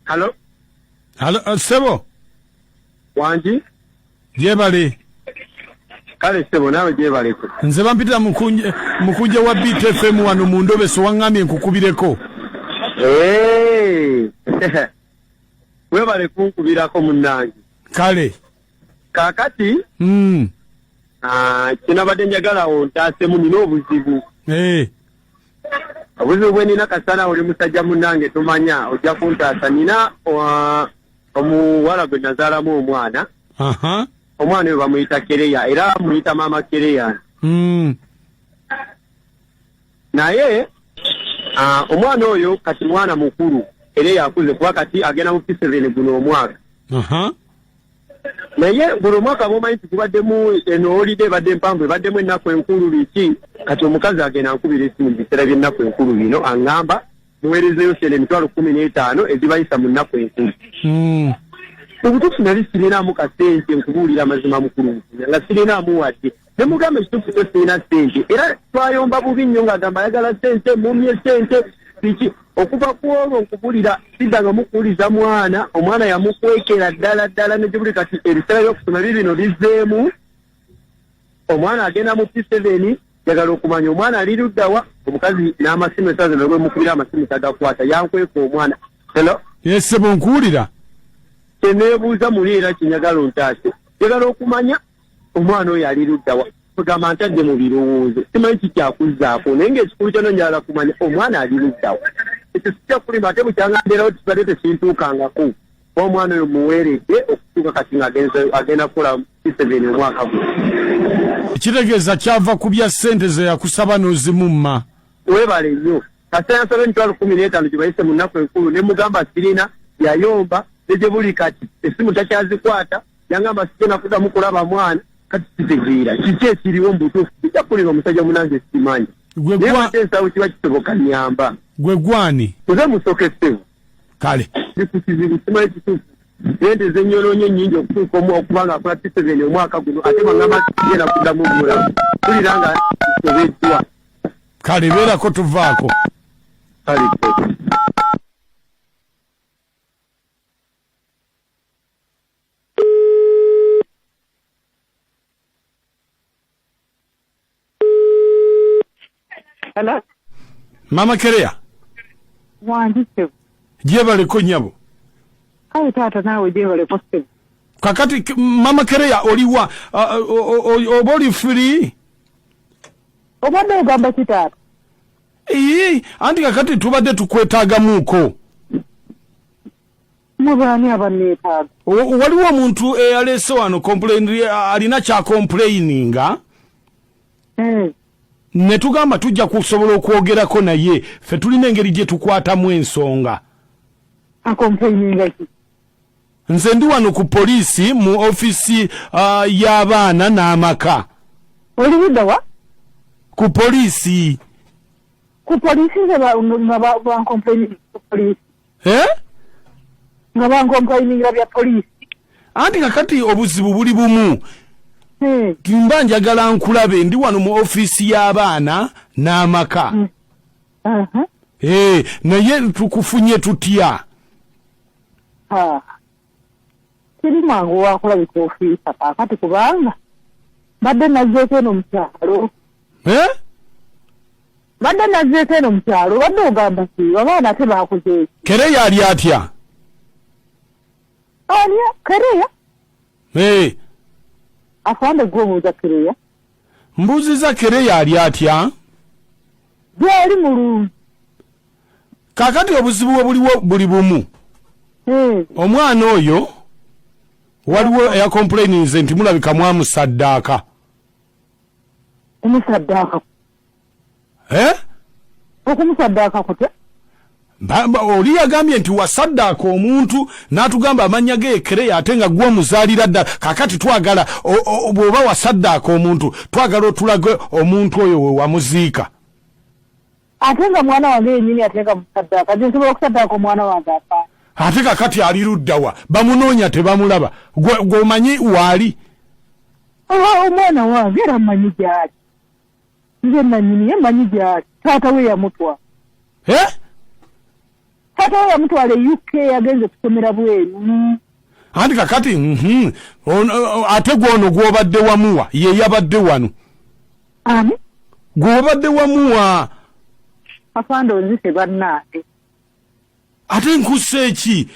Hello? Hello, Sebo? Wanji? Jebali. Kale Sebo, nawe jebali. Nze bampita mukunje wa Beat FM wano mu Ndobe so wangamye nkukubireko. Webale kunkubirako munnange. Kale. Kakati? Kinabadde njagala ontaasemu nina obuzibu. Obuzibu bwe nina kasana oli musajja munnange tumanya ojja kuntaasa. Nina omuwala gwe nazaalamu omwana. Omwana oyo bamuyita Kereya era bamuyita maama Kereya. Naye omwana oyo kati mwana mukulu era yakuze kuba kati agenda mu P7 guno omwaka. Naye guno omwaka bw'omanyi tubaddemu eno holiday badde mpanvu ebaddemu ennaku enkulu biki kati omukazi agenda ankubira esimu mu biseera by'ennaku enkulu bino aŋŋamba muweerezeyo sente emitwalo 15 ezibayisa mu nnaku enkulu. Obutuufu nali sirinamu kasente nkubuulira amazima mukulu nga sirinaamu wadde ne mugamba ekituufu kyo sirina sente era twayomba bubi nnyo ng'agamba ayagala sente mumye sente biki okuva ku olwo nkubulira siddanga mukuwuliza omwana yamukwekera ddala ne gibuli kati ebiseera by'okusoma bibino bizzeemu omwana agenda mu P7 yagala okumanya omwana ali luddawa omukazi n'amasimu esaze nagwe mukubira amasimu tagakwata yankweka omwana. Hello? Yes, Sebo nkuwulira. Teneebuuza muli era kinyagala ontaase yagala okumanya omwana oyo ali luddawa kugamba ntadde mu birowoozo simanyi kikyakuzzaako naye ng'ekikulu kyonna njagala kumanya omwana ali luddawa ekyo sijja kulima ate bukyangandeerawo tikibadde tekintuukangako omwana oyo muweeredde okutuuka kati ng'agenda kukola P7 omwaka guno. Kitegeeza kyava ku bya ssente ze yakusaba n'ozimumma. Weebale nnyo kasita yansaba emitwalo 15 gye bayise mu nnaku enkulu ne mugamba sirina yayomba ne buli kati esimu takyazikwata yangamba sigenda kuddamu kulaba mwana kati kitegeera kiki ekiriwo mu butuufu kijja kulira omusajja munange simanyi naye ate ensawo kiba kisoboka nnyamba. Gwe gwani? Nze musoke Sebo. Kale. Ndi ku kizibu simanyi kituufu sente zennyolonye nnyingi okutuuka okuba ng'akola P7 omwaka guno ate bangamba sigenda kuddamu mulamu kulira nga kisobeddwa. Kale beerako tuvaako. Kale Hello? Mama Kereya. Wanji Sebo. Jebaleko nyabo. Kale taata naawe jebaleko Sebo. Kakati Mama Kereya oliwa oba oli free? Obadde ogamba ki taata? Anti kakati tubadde tukwetaagamuuko. Mubaani abanneetaaga? Waliwo omuntu eyaleese wano alina kya complaininga. Ne tugamba tujja kusobola okwogerako naye ffe tulina engeri gye tukwatamu ensonga. Complaininga ki? Nze ndi wano ku poliisi mu ofisi y'abaana n'amaka. Oli ludda wa? Ku poliisi. Ku poliisi nga bancomplaininga ku poliisi? Nga bancomplaininga bya poliisi? Anti kakati obuzibu buli bumu. Mba njagala nkulabe ndi wano mu ofisi y'abaana n'amaka. Naye tukufunye tutya? Kiri mangu wakulabika ofiisa kaakati kubanga badde nazzeeko eno mu kyalo. Badde nazzeeko eno mu kyalo badde ogamba ki abaana ate baakoze eki? Kereya ali atya? Kereya? Afande gw'obuuza Kereya? Mbuuziza Kereya ali atya? Gyali mulungi. Kaakati obuzibu bwe buliwo buli bumu. Omwana oyo waliwo eyakomplaininze nti mulabika mwamusaddaaka. Omusaddaaka? Okumusaddaaka kutya? Oli yagambye nti wasaddaaka omuntu n'atugamba amannya ge Kereya ate nga gwe omuzaalira ddala. Kaakati twagala bw'oba wasaddaaka omuntu twagala otulage omuntu oyo we wamuziika. Ate nga mwana wange yennyini ate nga musaddaaka nti nsobola okusaddaaka omwana wange afaana. Ate kakati ali luddawa bamunoonya tebamulaba gw'omanyi waali? Omwana wange era mmanyi gy'ali. Nze nannyini ye mmanyi gy'ali taata we yamutwala. taata we yamutwala UK agenze kusomera bweru. Andi kakati ate gwono gwobadde wamuwa ye yabadde wano. Ani? Gwobadde wamuwa. Afande onzise bannange. Ate nkuse eki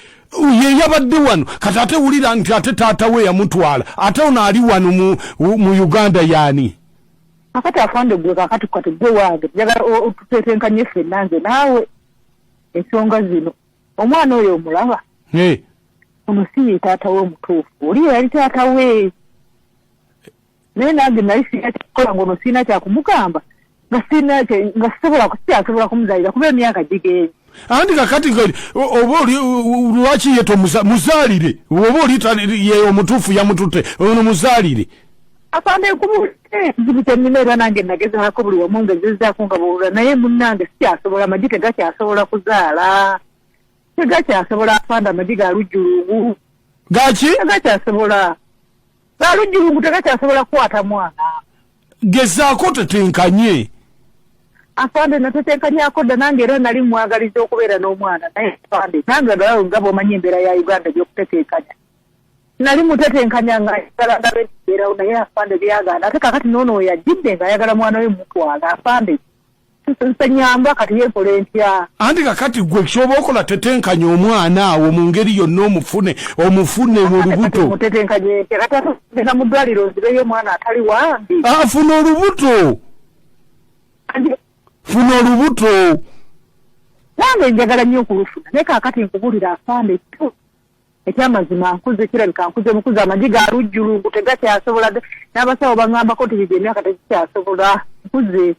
ye yabadde wano kati ate wulira nti ate taata we yamutwala ate ono ali wano mu Uganda yani. Akati afande gwe kakati kati gwe wange njagala otutetenkanye ffenna nze naawe ensonga zino. Omwana oyo omulaba. Ono si taata we omutuufu. Oli yali taata we. Naye nange nali sina kyakukola ng'ono sina kyakumugamba nga sisobola kumuzaalira kuba emyaka gigenda. Andi kakati oba oli lwaki ye muzaalire oba oli ye omutuufu yamutute ono muzaalire. Afande nkubulire kizibu kyennina era nange nagezaako buli wamu ngezezzaako nga bwolula naye munnange sikyasobola amagi tegakyasobola kuzaala. Tegakyasobola afande amagi ga lujjulungu. Gaki? Tegakyasobola. Ga lujjulungu tegakyasobola kukwata mwana. Gezaako tetenkanye. Afande natetenkanyako dda nange era nali mwagaliza okubeera n'omwana naye afande nange dalawo nga bw'omanyi embeera ya Uganda gy'okutetenkanya. Nali mutetenkanya nga ayagala ndabe embeerawo naye afande byagaana ate kakati n'ono we yajjidde ng'ayagala mwana we mutwala afande. Nsanyamba kati yeekole ntya. Andi kakati gwe ky'oba okola tetenkanya omwana awo mu ngeri yonna omufune mu lubuto. Mutetenkanye ntya kati atagenda mu ddwaliro nzireyo omwana atali wange. Funa olubuto. Funa olubuto. Nange njagala nnyo okulufuna naye kaakati nkubulira afande ekyamazima nkuze kirabika nkuze mukuze amagi ga lujjulungu tegakyasobola n'abasawo baŋŋambako nti bigye emyaka tegikyasobola nkuze.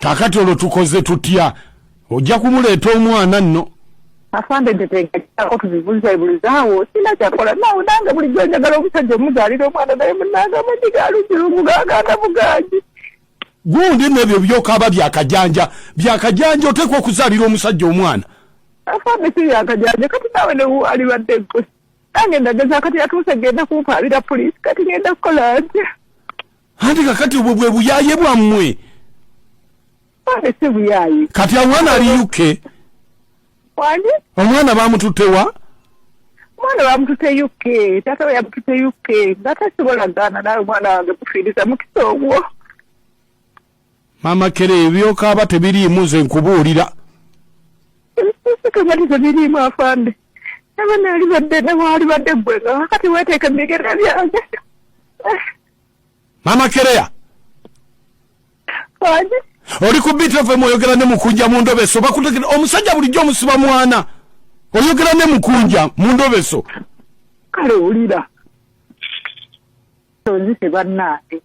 Kakati olwo tukoze tutya ojja kumuleeta omwana nno. Afande ntetenkanyako tuzibulizaawo sina kyakola nawe nange bulijjo njagala omusajja omuzaalira omwana naye munnange amagi ga lujjulungu gaganda buganji. Gundi nebyo byokaaba byakajanja oteekwa okuzaalira omusajja omwana. Afande si byakajanja kati naawe newalibadde enkosi nange ndageza kati yatuuse genda kumpaabira poliisi kati ngenda kukola ntya. Andi kakati obwo bwe buyaaye bwammwe. Afande si buyaaye. Kati omwana ali UK. Wani? Omwana bamututte wa? Omwana bamututte UK. Taata we yamututte UK. Nga tasobola gaana nawe omwana wange kufiiriza mukisa ogwo. Mama Kere ebyokaaba tebiriimu nze nkubuulira. Sikagati tebiriimu afande. Naba naalibadde newalibadde ggwe nga kakati weeteeka ebigere byange. Mama Kereya. Wani? Oli ku BTV oyogera ne mukunja mu ndobeso bakutegera omusajja bulijjo omusiba mwana. Oyogera ne mukunja mu ndobeso. Kale olira. Tonzise bannange.